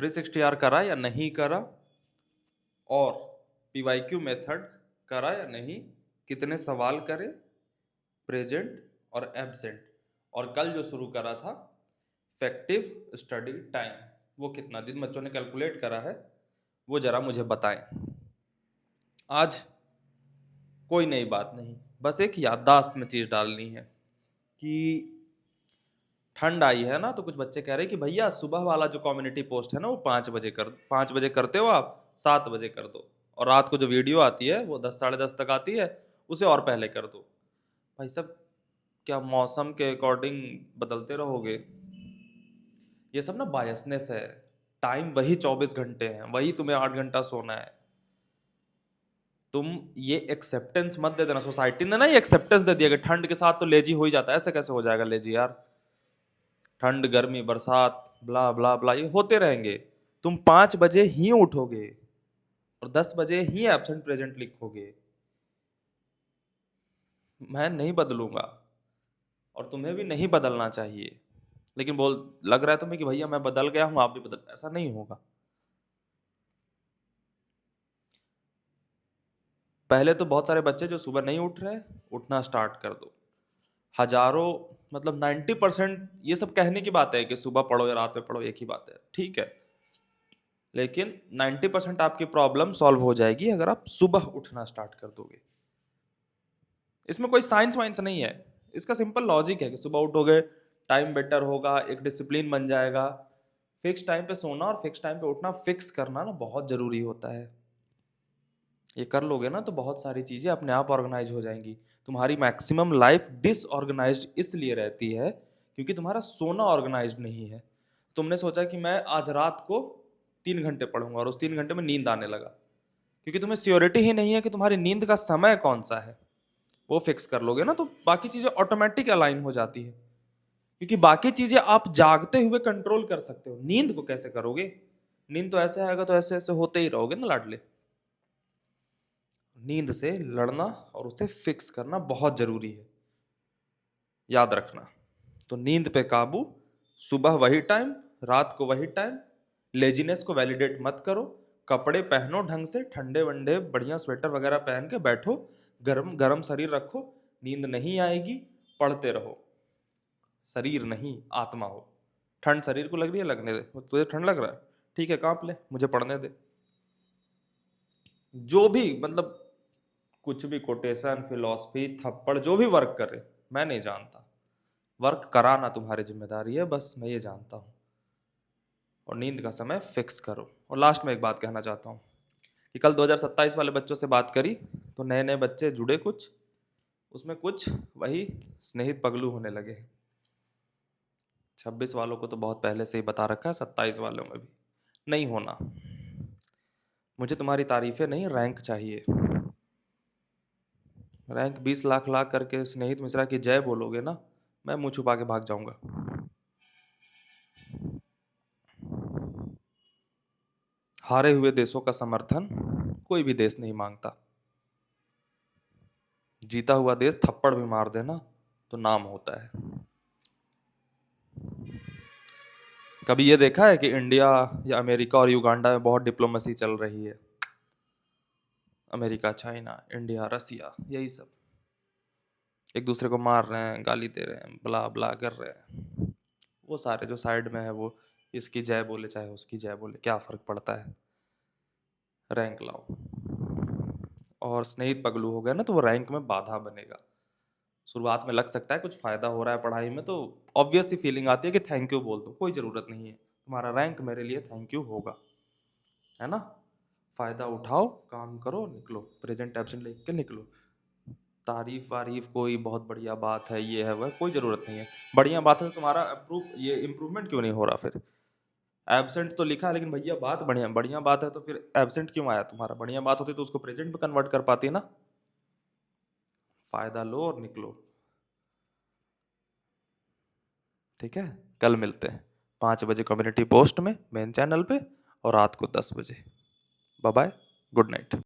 360R करा या नहीं करा, और PYQ मेथड करा या नहीं, कितने सवाल करे, प्रेजेंट और एब्सेंट, और कल जो शुरू करा था इफेक्टिव स्टडी टाइम, वो कितना, जिन बच्चों ने कैलकुलेट करा है वो जरा मुझे बताएं। आज कोई नई बात नहीं, बस एक याददाश्त में चीज डालनी है कि ठंड आई है ना, तो कुछ बच्चे कह रहे हैं कि भैया सुबह वाला जो कम्युनिटी पोस्ट है ना वो 5 बजे करते हो आप, 7 बजे कर दो, और रात को जो वीडियो आती है वो 10 साढ़े 10 तक आती है, उसे और पहले कर दो। भाई साहब, क्या मौसम के अकॉर्डिंग बदलते रहोगे? ये सब ना बायसनेस है। टाइम वही 24 घंटे हैं, वही तुम्हें 8 घंटा सोना है। तुम ये एक्सेप्टेंस मत दे देना। सोसाइटी ने ना ये एक्सेप्टेंस दे दिया कि ठंड के साथ तो लेजी हो ही जाता है। ऐसे कैसे हो जाएगा लेजी यार? ठंड, गर्मी, बरसात, ब्ला ब्ला ब्ला, ये होते रहेंगे। तुम 5 बजे ही उठोगे और 10 बजे ही एब्सेंट प्रेजेंट लिखोगे। मैं नहीं बदलूंगा और तुम्हें भी नहीं बदलना चाहिए। लेकिन बोल लग रहा है तुम्हें कि भैया मैं बदल गया हूं, आप भी बदल, ऐसा नहीं होगा। पहले तो बहुत सारे बच्चे जो सुबह नहीं उठ रहे, उठना स्टार्ट कर दो। हजारों, मतलब 90%, ये सब कहने की बात है कि सुबह पढ़ो या रात में पढ़ो, एक ही बात है, ठीक है। लेकिन 90% आपकी प्रॉब्लम सॉल्व हो जाएगी अगर आप सुबह उठना स्टार्ट कर दोगे। इसमें कोई साइंस वाइंस नहीं है, इसका सिंपल लॉजिक है कि सुबह उठोगे, टाइम बेटर होगा, एक डिसिप्लिन बन जाएगा। फिक्स टाइम पे सोना और फिक्स टाइम पे उठना फिक्स करना ना बहुत जरूरी होता है। ये कर लोगे ना तो बहुत सारी चीजें अपने आप ऑर्गेनाइज हो जाएंगी। तुम्हारी मैक्सिमम लाइफ डिसऑर्गेनाइज्ड इसलिए रहती है क्योंकि तुम्हारा सोना ऑर्गेनाइज्ड नहीं है। तुमने सोचा कि मैं आज रात को 3 घंटे पढ़ूंगा और उस 3 घंटे में नींद आने लगा, क्योंकि तुम्हें श्योरिटी ही नहीं है कि तुम्हारी नींद का समय कौन सा है। वो फिक्स कर लोगे ना तो बाकी चीजें ऑटोमेटिक अलाइन हो जाती है, क्योंकि बाकी चीजें आप जागते हुए कंट्रोल कर सकते हो, नींद को कैसे करोगे? नींद तो ऐसे आएगा तो ऐसे ऐसे होते ही रहोगे ना लाडले। नींद से लड़ना और उसे फिक्स करना बहुत जरूरी है, याद रखना। तो नींद पे काबू, सुबह वही टाइम, रात को वही टाइम। लेजीनेस को वैलिडेट मत करो। कपड़े पहनो ढंग से, ठंडे वंडे बढ़िया स्वेटर वगैरह पहन के बैठो, गरम गरम शरीर रखो। नींद नहीं आएगी, पढ़ते रहो। शरीर नहीं आत्मा हो। ठंड शरीर को लग रही है, लगने दे। तुझे ठंड लग रहा है, ठीक है, कांप ले, मुझे पढ़ने दे। जो भी मतलब कुछ भी कोटेशन, फिलॉसफी, थप्पड़, जो भी वर्क करे, मैं नहीं जानता। वर्क कराना तुम्हारी जिम्मेदारी है, बस मैं ये जानता हूँ। और नींद का समय फिक्स करो। और लास्ट में एक बात कहना चाहता हूँ कि कल 2027 वाले बच्चों से बात करी तो नए नए बच्चे जुड़े कुछ, उसमें कुछ वही स्नेहित पगलू होने लगे। 26 वालों को तो बहुत पहले से ही बता रखा है, 27 वालों में भी नहीं होना। मुझे तुम्हारी तारीफें नहीं, रैंक चाहिए। रैंक 20 लाख लाख करके स्नेहित मिश्रा की जय बोलोगे ना, मैं मुंह छुपा के भाग जाऊंगा। हारे हुए देशों का समर्थन कोई भी देश नहीं मांगता। जीता हुआ देश थप्पड़ भी मार देना तो नाम होता है। कभी ये देखा है कि इंडिया या अमेरिका और युगांडा में बहुत डिप्लोमेसी चल रही है? अमेरिका, चाइना, इंडिया, रसिया, यही सब एक दूसरे को मार रहे हैं, गाली दे रहे हैं, ब्ला ब्ला कर रहे हैं। वो सारे जो साइड में है वो इसकी जय बोले चाहे उसकी जय बोले, क्या फर्क पड़ता है? रैंक लाओ। और स्नेहित पगलू हो गया ना तो वो रैंक में बाधा बनेगा। शुरुआत में लग सकता है कुछ फायदा हो रहा है पढ़ाई में, तो ऑब्वियस सी फीलिंग आती है कि थैंक यू बोल दो, कोई जरूरत नहीं है, तुम्हारा रैंक मेरे लिए थैंक यू होगा, है ना? फायदा उठाओ, काम करो, निकलो, प्रेजेंट एब्सेंट लिख के निकलो। तारीफ वारीफ कोई बहुत बढ़िया बात है, ये है वह, कोई जरूरत नहीं है। बढ़िया बात है तो तुम्हारा ये इम्प्रूवमेंट क्यों नहीं हो रहा? फिर एब्सेंट तो लिखा है, लेकिन भैया बात बढ़िया बढ़िया बात है तो फिर एब्सेंट क्यों आया? तुम्हारा बढ़िया बात होती तो उसको प्रेजेंट में कन्वर्ट कर पाती ना। फायदा लो और निकलो। ठीक है, कल मिलते हैं 5 बजे कम्युनिटी पोस्ट में, मेन चैनल पे, और रात को 10 बजे। Bye bye, good night.